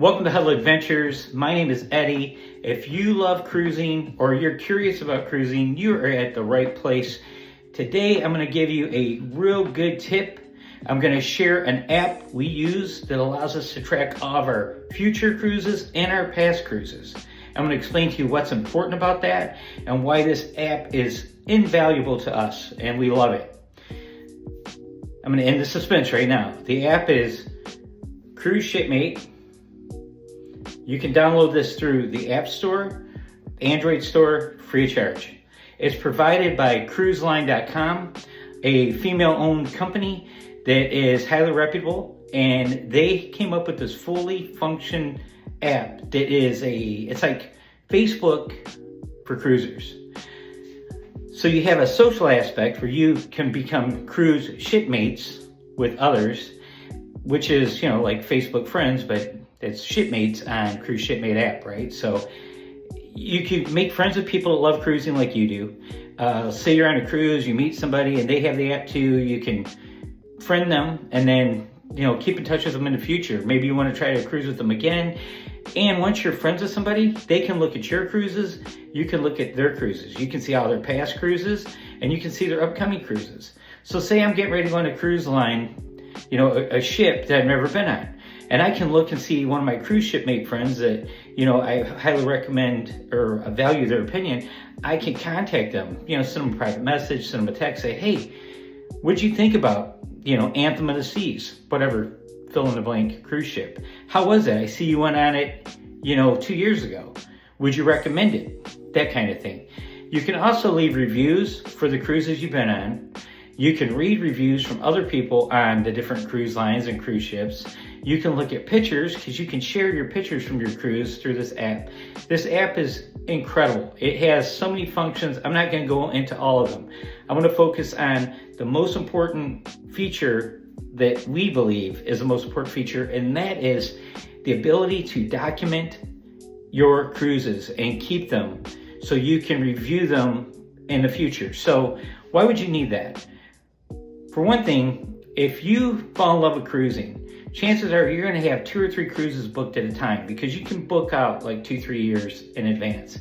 Welcome to Huddle Adventures. My name is Eddie. If you love cruising or you're curious about cruising, you are at the right place. Today, I'm going to give you a real good tip. I'm going to share an app we use that allows us to track all of our future cruises and our past cruises. I'm going to explain to you what's important about that and why this app is invaluable to us and we love it. I'm going to end the suspense right now. The app is Cruise Shipmate. You can download this through the App Store, Android Store, free of charge. It's provided by cruiseline.com, a female-owned company that is highly reputable, and they came up with this fully function app that is it's like Facebook for cruisers. So you have a social aspect where you can become cruise shipmates with others, which is, like Facebook friends, but it's shipmates on Cruise Shipmate app, right? So you can make friends with people that love cruising like you do. Say you're on a cruise, you meet somebody and they have the app too, you can friend them and then, keep in touch with them in the future. Maybe you want to try to cruise with them again. And once you're friends with somebody, they can look at your cruises, you can look at their cruises. You can see all their past cruises and you can see their upcoming cruises. So say I'm getting ready to go on a cruise line, a ship that I've never been on. And I can look and see one of my cruise shipmate friends that, I highly recommend or value their opinion. I can contact them, send them a private message, send them a text, say, hey, what'd you think about, Anthem of the Seas, whatever, fill in the blank cruise ship. How was it? I see you went on it, 2 years ago. Would you recommend it? That kind of thing. You can also leave reviews for the cruises you've been on. You can read reviews from other people on the different cruise lines and cruise ships. You can look at pictures because you can share your pictures from your cruise through this app. This app is incredible. It has so many functions. I'm not going to go into all of them. I'm going to focus on the most important feature that we believe is the most important feature, and that is the ability to document your cruises and keep them so you can review them in the future. So why would you need that? For one thing, if you fall in love with cruising, chances are you're going to have 2 or 3 cruises booked at a time because you can book out like 2-3 years in advance.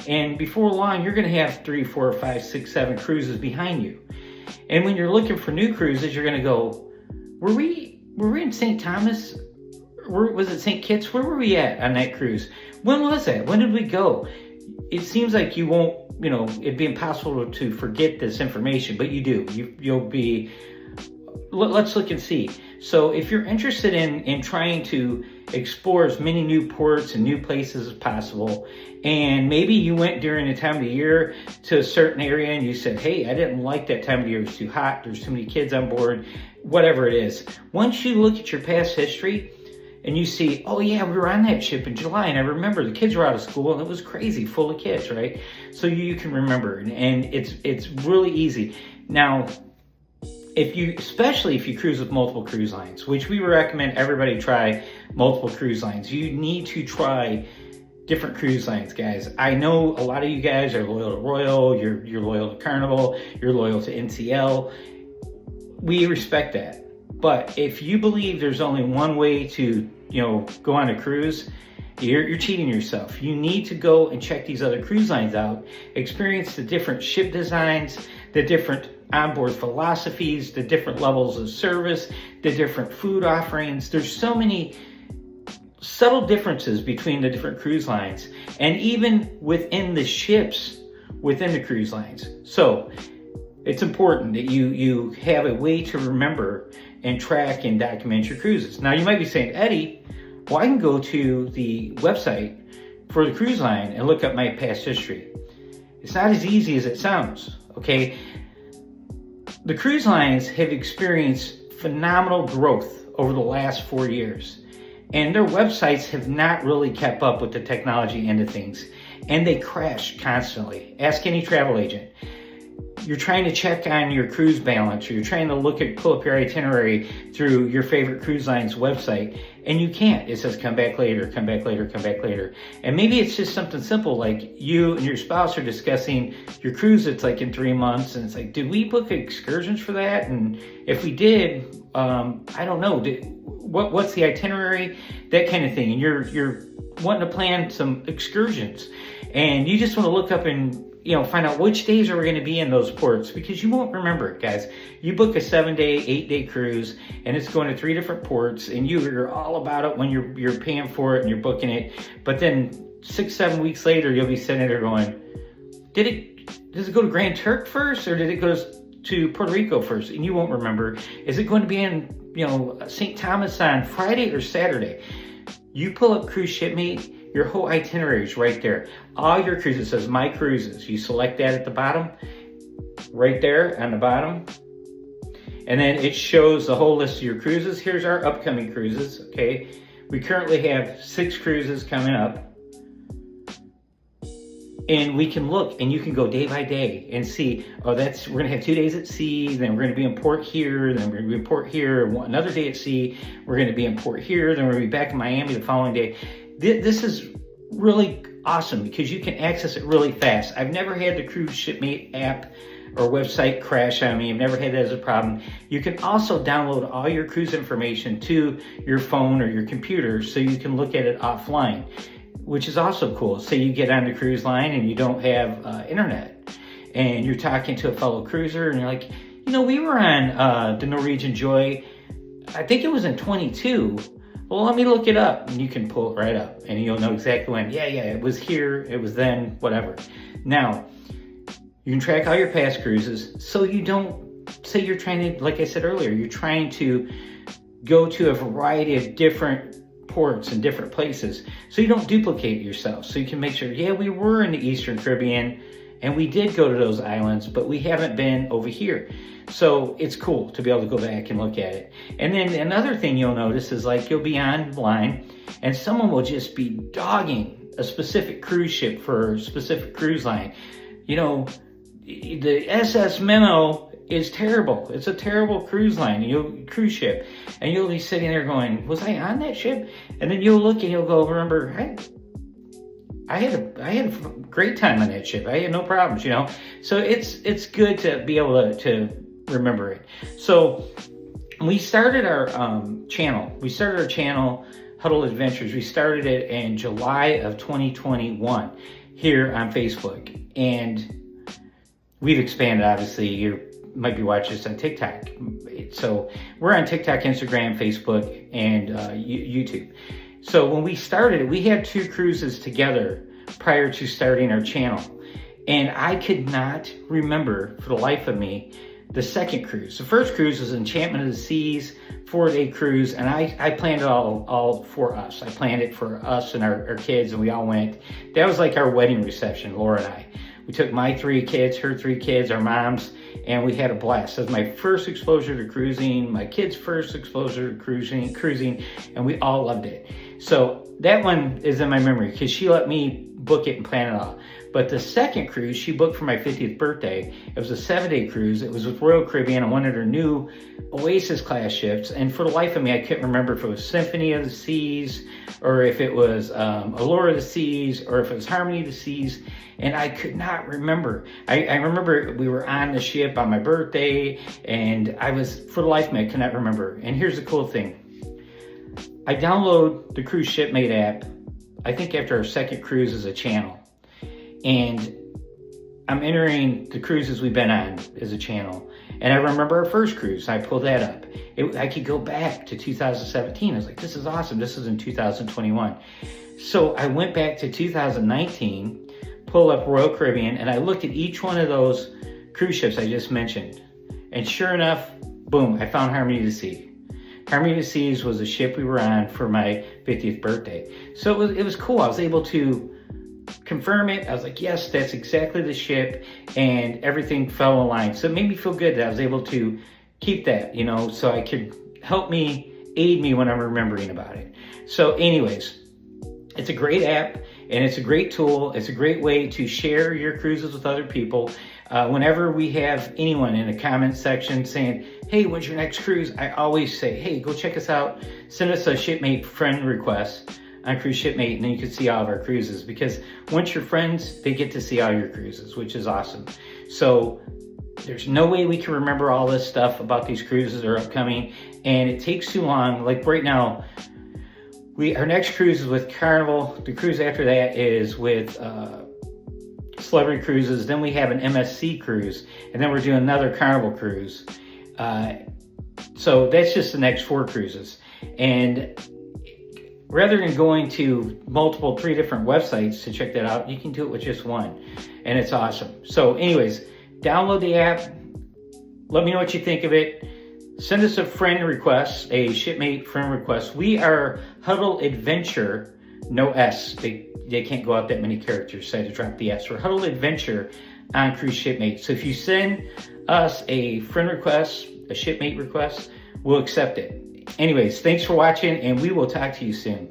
And before long, you're going to have 3, 4, 5, 6, 7 cruises behind you. And when you're looking for new cruises, you're going to go, were we in St. Thomas? Was it St. Kitts? Where were we at on that cruise? When was that? When did we go? It seems like you won't, it'd be impossible to forget this information, but you do. You'll be, let's look and see. So if you're interested in trying to explore as many new ports and new places as possible, and maybe you went during a time of the year to a certain area and you said, hey, I didn't like that time of the year, it was too hot, there's too many kids on board, whatever it is. Once you look at your past history and you see, oh yeah, we were on that ship in July and I remember the kids were out of school and it was crazy, full of kids, right? So you can remember, and it's really easy. Now, especially if you cruise with multiple cruise lines, which we recommend everybody try multiple cruise lines. You need to try different cruise lines, guys. I know a lot of you guys are loyal to Royal, you're loyal to Carnival, you're loyal to NCL. We respect that. But if you believe there's only one way to, go on a cruise, you're cheating yourself. You need to go and check these other cruise lines out, experience the different ship designs, the different onboard philosophies, the different levels of service, the different food offerings. There's so many subtle differences between the different cruise lines and even within the ships within the cruise lines. So it's important that you have a way to remember and track and document your cruises. Now you might be saying, Eddie, well, I can go to the website for the cruise line and look up my past history. It's not as easy as it sounds, okay? The cruise lines have experienced phenomenal growth over the last 4 years, and their websites have not really kept up with the technology end of things, and they crash constantly. Ask any travel agent. you're trying to check on your cruise balance, or you're trying to pull up your itinerary through your favorite cruise line's website, and you can't. It says come back later, come back later, come back later. And maybe it's just something simple, like you and your spouse are discussing your cruise that's like in 3 months, and it's like, did we book excursions for that? And if we did, I don't know, what's the itinerary, that kind of thing. And you're wanting to plan some excursions, and you just want to look up and find out which days are we going to be in those ports, because you won't remember it, guys. You book a 7-day, 8-day cruise, and it's going to 3 different ports, and you're all about it when you're paying for it and you're booking it. But then 6-7 weeks later, you'll be sitting there going, does it go to Grand Turk first, or did it go to Puerto Rico first? And you won't remember. Is it going to be in St. Thomas on Friday or Saturday? You pull up Cruise Shipmate, your whole itinerary is right there. All your cruises, says My Cruises. You select that at the bottom, right there on the bottom. And then it shows the whole list of your cruises. Here's our upcoming cruises, okay? We currently have 6 cruises coming up. And we can look, and you can go day by day and see, we're gonna have 2 days at sea, then we're gonna be in port here, then we're gonna be in port here, another day at sea, we're gonna be in port here, then we're gonna be back in Miami the following day. This is really awesome because you can access it really fast. I've never had the Cruise Shipmate app or website crash on me. I've never had that as a problem. You can also download all your cruise information to your phone or your computer so you can look at it offline, which is also cool. Say you get on the cruise line and you don't have internet, and you're talking to a fellow cruiser and you're like, we were on the Norwegian Joy, I think it was in 22. Well, let me look it up, and you can pull it right up, and you'll know exactly when. Yeah, it was here, it was then, whatever. Now, you can track all your past cruises, so you don't, say you're trying to, like I said earlier, you're trying to go to a variety of different ports and different places, so you don't duplicate yourself. So you can make sure, we were in the Eastern Caribbean, and we did go to those islands, but we haven't been over here. So it's cool to be able to go back and look at it. And then another thing you'll notice is, like, you'll be online and someone will just be dogging a specific cruise ship for a specific cruise line. The SS Minnow is terrible. It's a terrible cruise cruise ship. And you'll be sitting there going, was I on that ship? And then you'll look and you'll go, remember, I had a great time on that ship. I had no problems, So it's good to be able to remember it. So we started our channel. Huddle Adventures. We started it in July of 2021 here on Facebook, and we've expanded. Obviously, you might be watching this on TikTok. So we're on TikTok, Instagram, Facebook, and YouTube. So when we started it, we had 2 cruises together prior to starting our channel. And I could not remember for the life of me the second cruise. The first cruise was Enchantment of the Seas, 4-day cruise, and I planned it all for us. I planned it for us and our kids, and we all went. That was like our wedding reception, Laura and I. We took my 3 kids, her 3 kids, our moms, and we had a blast. That was my first exposure to cruising, my kids' first exposure to cruising, and we all loved it. So that one is in my memory because she let me book it and plan it all. But the second cruise she booked for my 50th birthday. It was a 7-day cruise. It was with Royal Caribbean on one of their new Oasis class ships. And for the life of me, I couldn't remember if it was Symphony of the Seas, or if it was Allure of the Seas, or if it was Harmony of the Seas. And I could not remember. I remember we were on the ship on my birthday, and for the life of me, I could not remember. And here's the cool thing. I download the Cruise Shipmate app, I think after our second cruise as a channel. And I'm entering the cruises we've been on as a channel. And I remember our first cruise. I pulled that up. I could go back to 2017. I was like, this is awesome. This is in 2021. So I went back to 2019, pulled up Royal Caribbean, and I looked at each one of those cruise ships I just mentioned. And sure enough, boom, I found Harmony of the Sea. Harmony of the Seas was a ship we were on for my 50th birthday. So it was cool. I was able to confirm it. I was like, yes, that's exactly the ship, and everything fell in line. So it made me feel good that I was able to keep that, so I could aid me when I'm remembering about it. So anyways, it's a great app, and it's a great tool. It's a great way to share your cruises with other people. Whenever we have anyone in the comment section saying, hey, when's your next cruise? I always say, hey, go check us out. Send us a Shipmate friend request on Cruise Shipmate, and then you can see all of our cruises, because once you're friends, they get to see all your cruises, which is awesome. So there's no way we can remember all this stuff about these cruises that are upcoming, and it takes too long. Like right now, our next cruise is with Carnival. The cruise after that is with Celebrity Cruises. Then we have an MSC cruise, and then we're doing another Carnival cruise. So that's just the next 4 cruises. And rather than going to 3 different websites to check that out, you can do it with just one, and it's awesome. So anyways, download the app. Let me know what you think of it. Send us a friend request, a Shipmate friend request. We are Huddle Adventure, no S. They can't go out that many characters, so I had to drop the S. We're Huddle Adventure on Cruise Shipmate. So if you send us a friend request, a Shipmate request, we'll accept it. Anyways, thanks for watching, and we will talk to you soon.